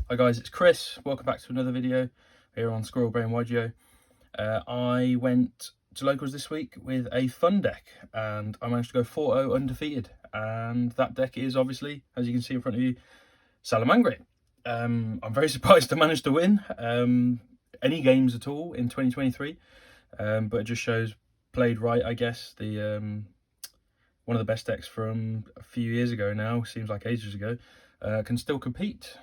Hi guys, it's Chris. Welcome back to another video here on Squirrel Brain Yugioh. I went to locals this week with a fun deck and I managed to go 4-0 undefeated, and that deck is obviously, as you can see in front of you, Salamangreat. I'm very surprised I managed to win any games at all in 2023, but it just shows played right, I guess. The one of the best decks from a few years ago now, seems like ages ago, can still compete.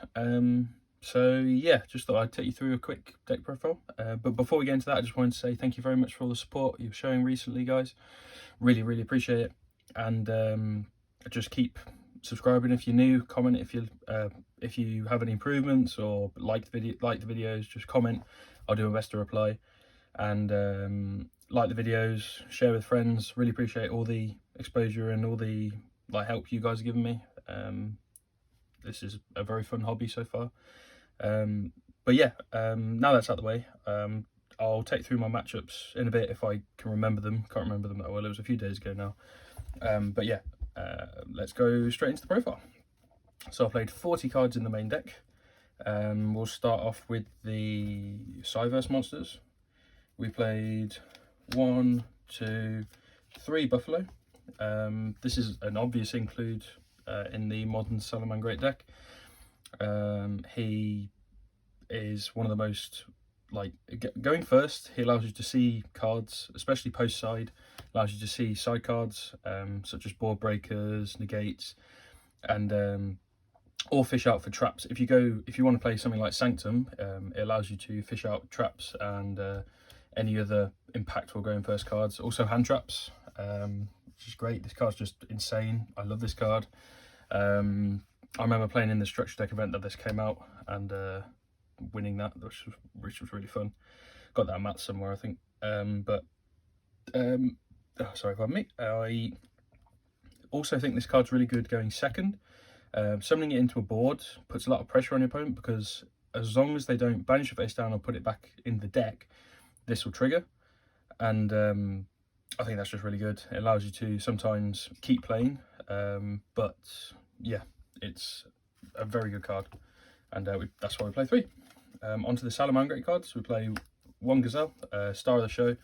So yeah, just thought I'd take you through a quick deck profile. But before we get into that, I just wanted to say thank you very much for all the support you're showing recently, guys. Really appreciate it. And just keep subscribing if you're new. Comment if you have any improvements or like the videos. Just comment. I'll do my best to reply. And like the videos, share with friends. Really appreciate all the exposure and all the help you guys are giving me. This is a very fun hobby so far. But yeah, now that's out of the way, I'll take through my matchups in a bit if I can remember them. Can't remember them that well, it was a few days ago now. But yeah, let's go straight into the profile. So I played 40 cards in the main deck. We'll start off with the Cyverse monsters. We played 1, 2, 3 Buffalo. This is an obvious include in the modern Salamangreat deck. He is one of the most, going first, he allows you to see cards, especially post side, allows you to see side cards, such as board breakers, negates, and or fish out for traps. If you want to play something like Sanctum, it allows you to fish out traps and any other impactful going first cards. Also hand traps, which is great. This card's just insane. I love this card. I remember playing in the structure deck event that this came out and winning that, which was really fun. Got that mat somewhere, I think. Sorry, pardon me. I also think this card's really good going second. Summoning it into a board puts a lot of pressure on your opponent, because as long as they don't banish it face down or put it back in the deck, this will trigger. And I think that's just really good. It allows you to sometimes keep playing, but yeah, it's a very good card, and that's why we play 3. Onto the Salamangreat cards, we play 1 Gazelle, star of the show.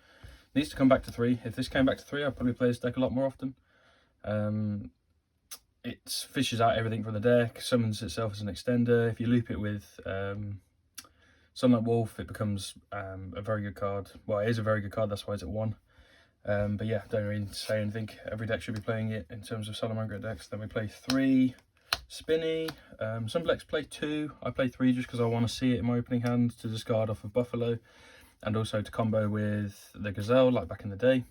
Needs to come back to 3. If this came back to 3, I'd probably play this deck a lot more often. It fishes out everything from the deck, summons itself as an extender. If you loop it with Sunlight Wolf, it becomes a very good card. Well, it is a very good card, that's why it's at 1. But yeah, don't really say anything. Every deck should be playing it in terms of Salamangreat decks. Then we play 3 Spinny. Some decks play 2. I play 3 just because I want to see it in my opening hand to discard off of Buffalo, and also to combo with the Gazelle like back in the day.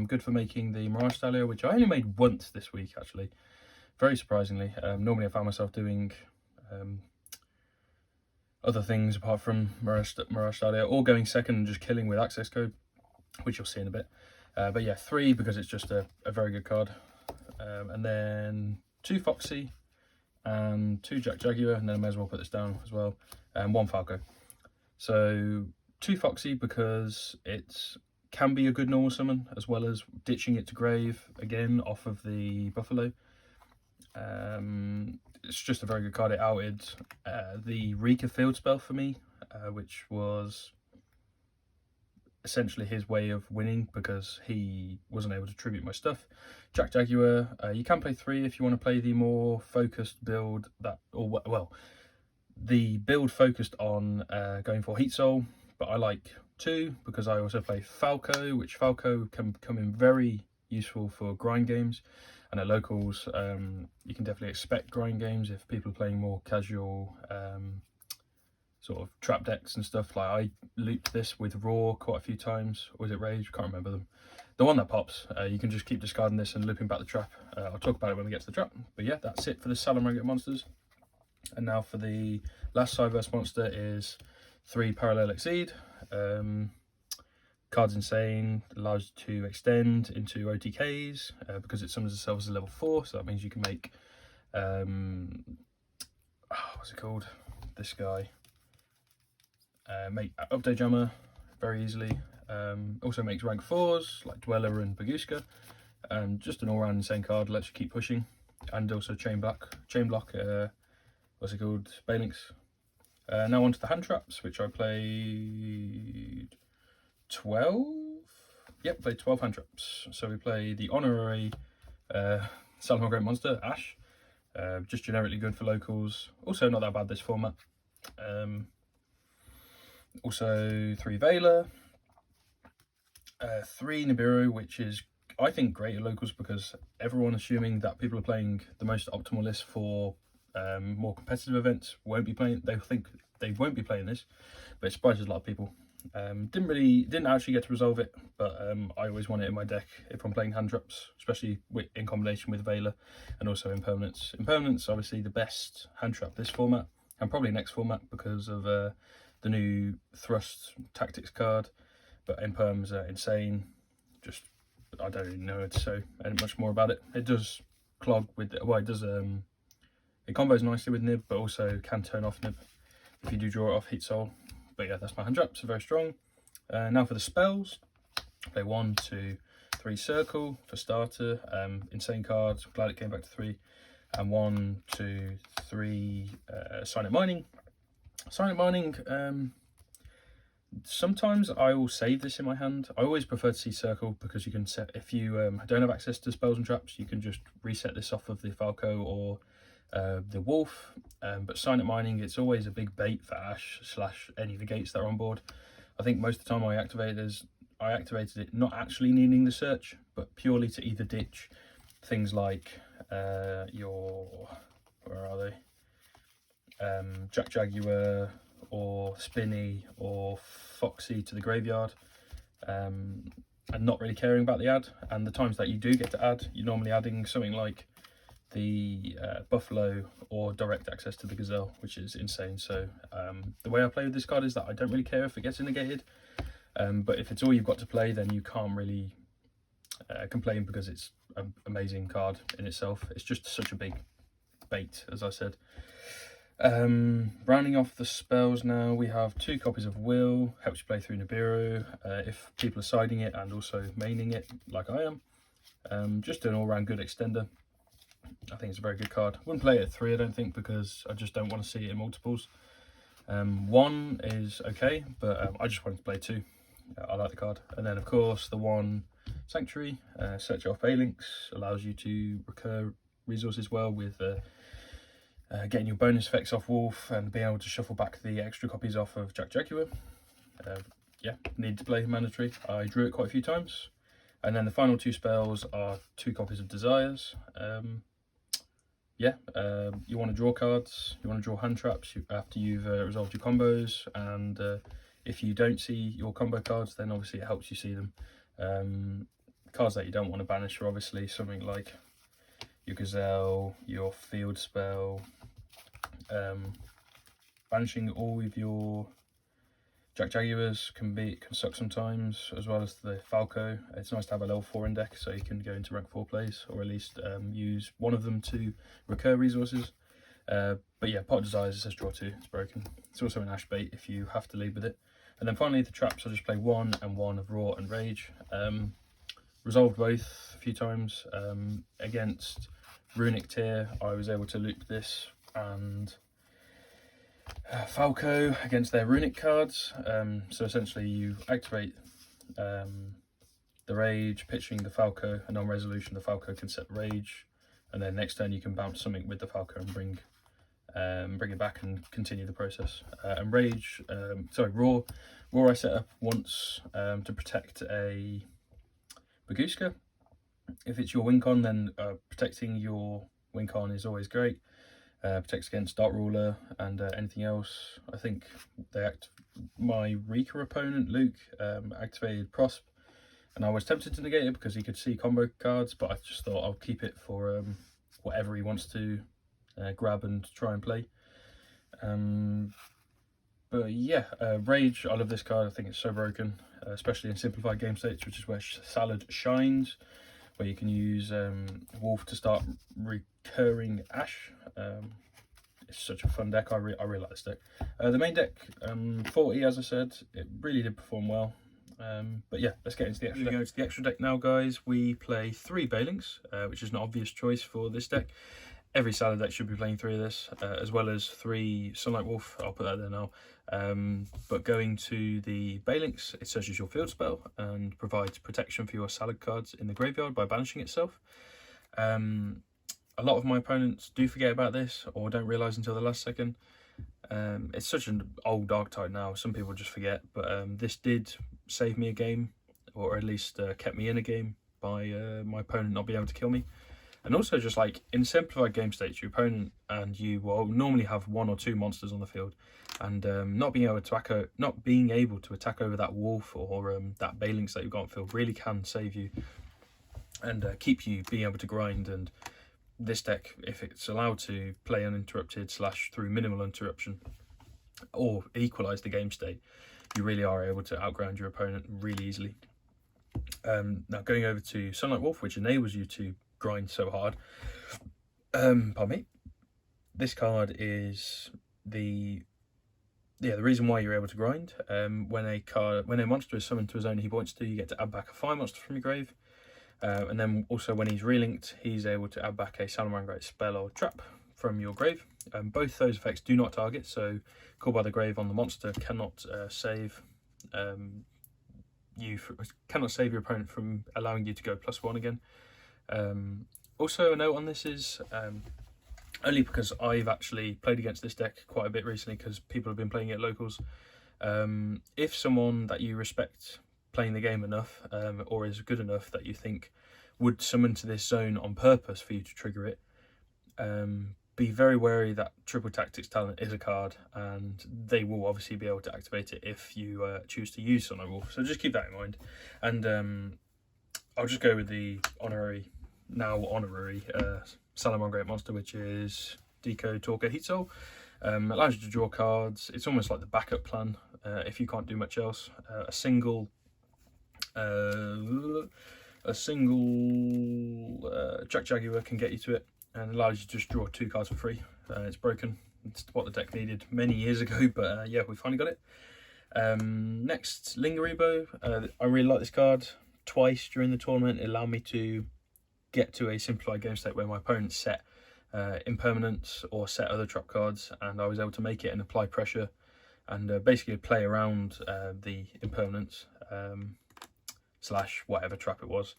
Good for making the Mirage Stallion, which I only made once this week actually, very surprisingly. Normally I found myself doing other things apart from Mirage Stallion, or going second and just killing with access code, which you'll see in a bit. But yeah, 3 because it's just a very good card. And then 2 Foxy and 2 Jaguar, and then I may as well put this down as well, and 1 Falco. So 2 Foxy because it can be a good normal summon, as well as ditching it to grave again off of the Buffalo. It's just a very good card. It outed the Rika field spell for me, which was essentially his way of winning because he wasn't able to tribute my stuff. Jaguar, you can play 3 if you want to play the more focused build, the build focused on going for Heat Soul, but I like 2 because I also play Falco, which Falco can come in very useful for grind games. And at locals, you can definitely expect grind games if people are playing more casual sort of trap decks and stuff. Like I looped this with Raw quite a few times. Or was it Rage? Can't remember them. The one that pops, you can just keep discarding this and looping back the trap. I'll talk about it when we get to the trap. But yeah, that's it for the Salamangreat monsters. And now for the last Cyverse monster is 3 Parallel Exceed. Card's insane, allows you to extend into OTKs because it summons itself as a level 4, so that means you can make, what's it called? This guy. Make Update Jammer very easily. Also makes rank 4s like Dweller and Baguska. Just an all-round insane card, lets you keep pushing. And also chain block, what's it called? Balinks. Now on to the hand traps, which I played 12. Yep, played 12 hand traps. So we play the honorary Salamangreat monster, Ash. Just generically good for locals. Also not that bad this format. Also 3 Veiler, 3 Nibiru, which is I think great at locals because everyone assuming that people are playing the most optimal list for more competitive events won't be playing. They think they won't be playing this, but it surprises a lot of people. Didn't actually get to resolve it, but I always want it in my deck if I'm playing hand traps, especially in combination with Veiler and also Impermanence. Impermanence obviously the best hand trap this format and probably next format because of the new Thrust Tactics card, but Imperms are insane. Just I don't really know to say much more about it. It does clog with, well, it does it combos nicely with Nib, but also can turn off Nib if you do draw it off Heat Soul. But yeah, that's my hand traps, so very strong. Now for the spells, play 1, 2, 3 Circle for starter. Insane cards, glad it came back to 3. And 1, 2, 3 Silent Mining. Silent Mining, sometimes I will save this in my hand. I always prefer to see Circle because you can set, if you don't have access to spells and traps, you can just reset this off of the Falco or the Wolf. But Silent Mining, it's always a big bait for Ash / any of the gates that are on board. I think most of the time I activated it not actually needing the search, but purely to either ditch things like your, where are they? Jaguar or Spinny or Foxy to the graveyard, and not really caring about the ad. And the times that you do get to add, you're normally adding something like the Buffalo or direct access to the Gazelle, which is insane. So the way I play with this card is that I don't really care if it gets negated, but if it's all you've got to play, then you can't really complain because it's an amazing card in itself. It's just such a big bait, as I said. Rounding off the spells now, we have 2 copies of Will, helps you play through Nibiru if people are siding it and also maining it like I am. Just an all-round good extender. I think it's a very good card. Wouldn't play it at 3, I don't think, because I just don't want to see it in multiples. 1 is okay, but I just wanted to play 2. I like the card. And then of course the 1 Sanctuary, search off A-links, allows you to recur resources well with getting your bonus effects off Wolf and being able to shuffle back the extra copies off of Jaguar. Yeah, need to play mandatory. I drew it quite a few times. And then the final 2 spells are 2 copies of Desires. You want to draw cards, you want to draw hand traps after you've resolved your combos, and if you don't see your combo cards, then obviously it helps you see them. Cards that you don't want to banish are obviously something like your Gazelle, your Field Spell, banishing all of your Jaguars can suck sometimes, as well as the Falco. It's nice to have a level 4 in deck so you can go into rank 4 plays, or at least use one of them to recur resources. But yeah, Pot of Desires, it says draw 2, it's broken. It's also an Ash bait if you have to lead with it. And then finally the traps, I'll just play 1 and 1 of Raw and Rage. Resolved both a few times. Against Runic Tier, I was able to loop this, and Falco against their Runic cards. So essentially you activate the Rage, pitching the Falco, and on resolution the Falco can set Rage, and then next turn you can bounce something with the Falco and bring it back and continue the process. And Rage, Raw I set up once to protect a Baguska. If it's your Wincon, then protecting your Wincon is always great. Protects against Dark Ruler and anything else. I think my Rika opponent, Luke, activated Prosp, and I was tempted to negate it because he could see combo cards, but I just thought I'll keep it for whatever he wants to grab and try and play. But yeah, Rage, I love this card. I think it's so broken, especially in simplified game states, which is where Salad shines, where you can use Wolf to start recurring Ash. It's such a fun deck. I really like this deck. The main deck, 40, as I said, it really did perform well. But yeah, let's get into the extra deck. Go to the extra deck now, guys. We play 3 Bailings, which is an obvious choice for this deck. every Salad deck should be playing 3 of this, as well as 3 Sunlight Wolf. I'll put that there now. But going to the Balinks, it searches your field spell and provides protection for your Salad cards in the graveyard by banishing itself. A lot of my opponents do forget about this or don't realise until the last second. It's such an old archetype now, some people just forget, but this did save me a game, or at least kept me in a game by my opponent not being able to kill me. And also, just like in simplified game states, your opponent and you will normally have 1 or 2 monsters on the field, and not being able to attack over that wolf or that Balinks that you've got on field really can save you and keep you being able to grind. And this deck, if it's allowed to play uninterrupted / through minimal interruption or equalize the game state, you really are able to outground your opponent really easily. Now going over to Sunlight Wolf, which enables you to grind so hard. Pardon me. This card is the reason why you're able to grind. When a monster is summoned to a zone he points to, you get to add back a fire monster from your grave. And then also when he's relinked, he's able to add back a Salamangreat spell or trap from your grave. Both those effects do not target, so Call by the Grave on the monster cannot save your opponent from allowing you to go +1 again. Also a note on this is, only because I've actually played against this deck quite a bit recently because people have been playing it at locals. If someone that you respect playing the game enough, or is good enough that you think would summon to this zone on purpose for you to trigger it, be very wary that Triple Tactics Talent is a card, and they will obviously be able to activate it if you choose to use Sunlight Wolf. So just keep that in mind. And I'll just go with the honorary Salamangreat monster, which is Yugioh Heat Soul. Allows you to draw cards. It's almost like the backup plan if you can't do much else. A single Track Jaguar can get you to it and allows you to just draw 2 cards for free. It's broken. It's what the deck needed many years ago, but yeah, we finally got it. Next, Lingeribo. I really like this card. Twice during the tournament, it allowed me to get to a simplified game state where my opponent set impermanence or set other trap cards, and I was able to make it and apply pressure and basically play around the impermanence / whatever trap it was.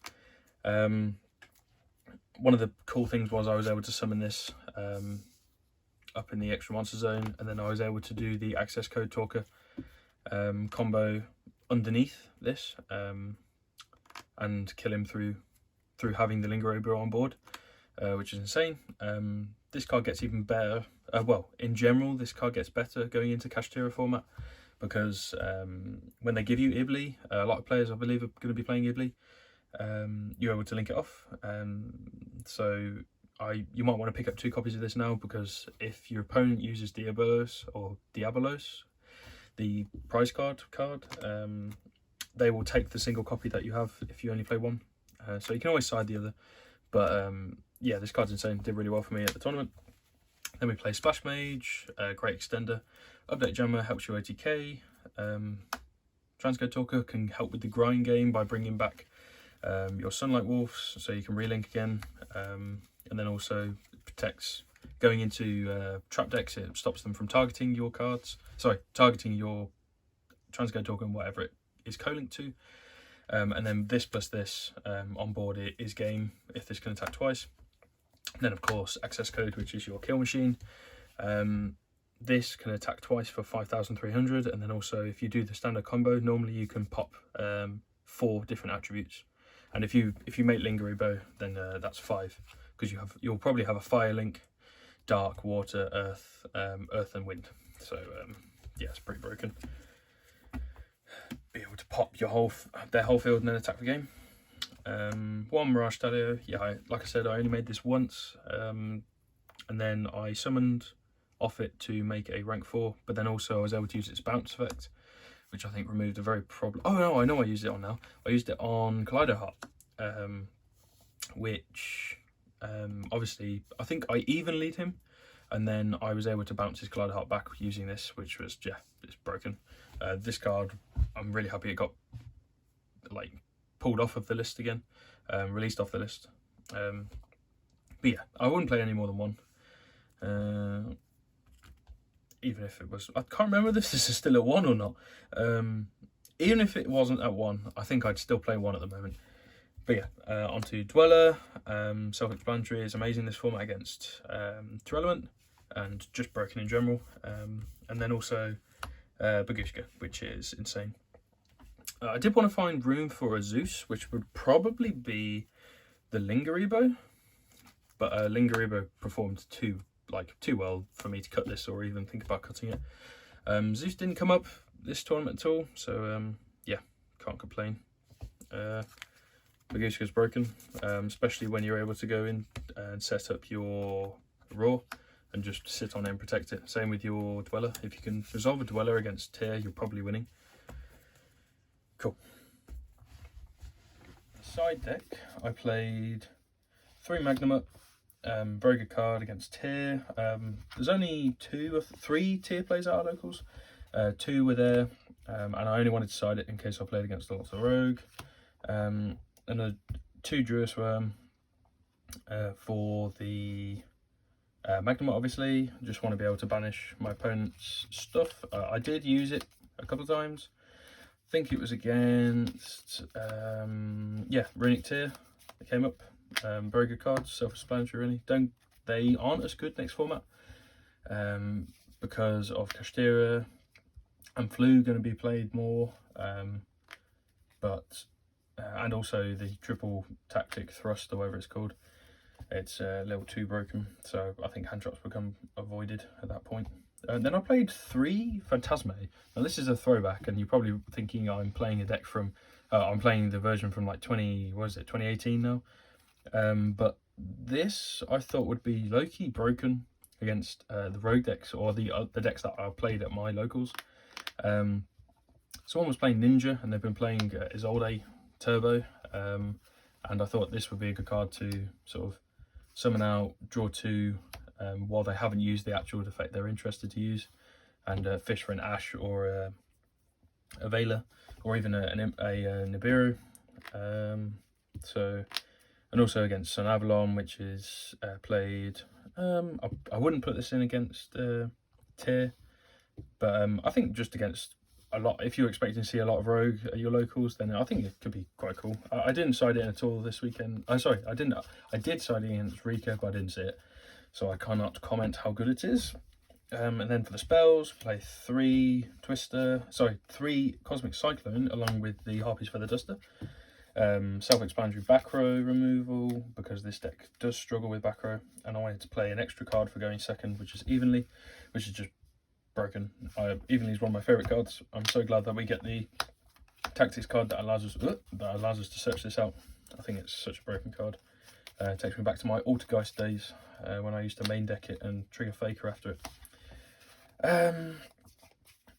One of the cool things was I was able to summon this up in the extra monster zone, and then I was able to do the access code talker combo underneath this and kill him through having the Lingeribo on board, which is insane. This card gets even better. Well, in general, this card gets better going into Kashtira format because when they give you Ibli, a lot of players I believe are going to be playing Ibli, you're able to link it off. So you might want to pick up 2 copies of this now, because if your opponent uses Diabolos, the prize card, they will take the single copy that you have if you only play 1. So you can always side the other. But yeah, this card's insane. Did really well for me at the tournament. Then we play Splash Mage, great extender. Update Jammer helps you OTK. Transcode Talker can help with the grind game by bringing back your Sunlight Wolves, so you can relink again. And then also protects going into trap decks. It stops them from targeting your cards. Sorry, targeting your Transcode Talker and whatever it is co-linked to. And then this plus this on board it is game if this can attack twice. And then of course access code, which is your kill machine. This can attack twice for 5,300, and then also if you do the standard combo, normally you can pop 4 different attributes. And if you make Lingeribo, then that's 5, because you'll probably have a fire link, dark, water, earth, earth and wind. So yeah, it's pretty broken. Be able to pop their whole field and then attack the game. One Mirage Stalio. Yeah, like I said, I only made this once, and then I summoned off it to make a rank 4, but then also I was able to use its bounce effect, which I think removed a very problem. Oh no, I know I used it on now. I used it on Kaleido Heart, which obviously I think I even lead him, and then I was able to bounce his Kaleido Heart back using this, which was, yeah, it's broken. This card, I'm really happy it got like pulled off of the list again, released off the list. But But yeah, I wouldn't play any more than one. Even if it was, I can't remember if this is still at 1 or not. Even if it wasn't at 1, I think I'd still play 1 at the moment. But yeah, onto Dweller. Self-explanatory. It's amazing, this format against Terelement and just broken in general. And then also yugioh, which is insane. I did want to find room for a Zeus, which would probably be the Lingeribo, but Lingeribo performed too well for me to cut this or even think about cutting it. Zeus didn't come up this tournament at all, so yeah, can't complain. Yugioh's broken, especially when you're able to go in and set up your Raw and just sit on it and protect it. Same with your Dweller. If you can resolve a Dweller against Tyr, you're probably winning. Cool. Side deck, I played 3 Magnum up. Very good card against Tyr. There's only 2 or 3 Tyr plays at our locals. 2 were there, and I only wanted to side it in case I played against lots of Rogue. And 2 Druid's Worm for the Magnum, obviously. Just want to be able to banish my opponent's stuff. I did use it a couple of times. I think it was against yeah, Runic Tyr. It came up. Very good cards, self-explanatory really. They aren't as good next format because of Kashtira and Flu going to be played more, but and also the triple tactic thrust or whatever it's called. It's level 2 broken, so I think hand drops become avoided at that point. Then I played 3 Phantasme. Now this is a throwback, and you're probably thinking I'm playing a deck from, I'm playing the version from like 2018 now. But this I thought would be low-key broken against the Rogue decks, or the decks that I played at my locals. Someone was playing Ninja, and they've been playing Isolde Turbo, and I thought this would be a good card to sort of summon out, draw 2, while they haven't used the actual effect they're interested to use, and fish for an Ash or a Veiler, or even a Nibiru. So, and also against Sun Avalon, which is played. I wouldn't put this in against Tyr, but I think just against a lot, if you're expecting to see a lot of Rogue at your locals, then I think it could be quite cool. I didn't side it in at all this weekend. Sorry, I didn't. I did side it against Rika, but I didn't see it, so I cannot comment how good it is. And then for the spells, play 3 Cosmic Cyclone along with the Harpy's Feather Duster. Self-explanatory back row removal, because this deck does struggle with back row, and I wanted to play an extra card for going second, which is Evenly, which is just broken. Evenly is one of my favourite cards. I'm so glad that we get the tactics card that allows us to search this out. I think it's such a broken card. It takes me back to my Altergeist days when I used to main deck it and trigger Faker after it.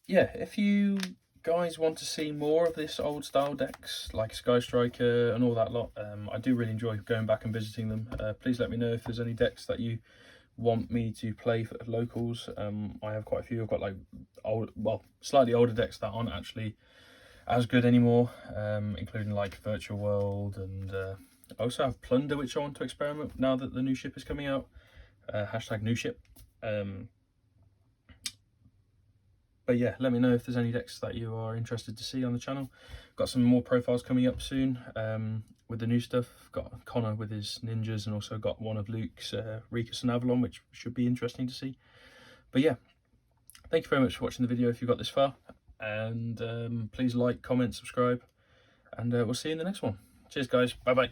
Yeah, if you guys want to see more of this old style decks like Sky Striker and all that lot, I do really enjoy going back and visiting them. Please let me know if there's any decks that you want me to play for locals. I have quite a few. I've got like slightly older decks that aren't actually as good anymore, including like Virtual World, and I also have Plunder, which I want to experiment now that the new ship is coming out. Hashtag new ship. But yeah, let me know if there's any decks that you are interested to see on the channel. Got some more profiles coming up soon with the new stuff. Got Connor with his ninjas, and also got one of Luke's Rikas and Avalon, which should be interesting to see. But yeah, thank you very much for watching the video if you got this far. And please like, comment, subscribe, and we'll see you in the next one. Cheers guys, bye bye.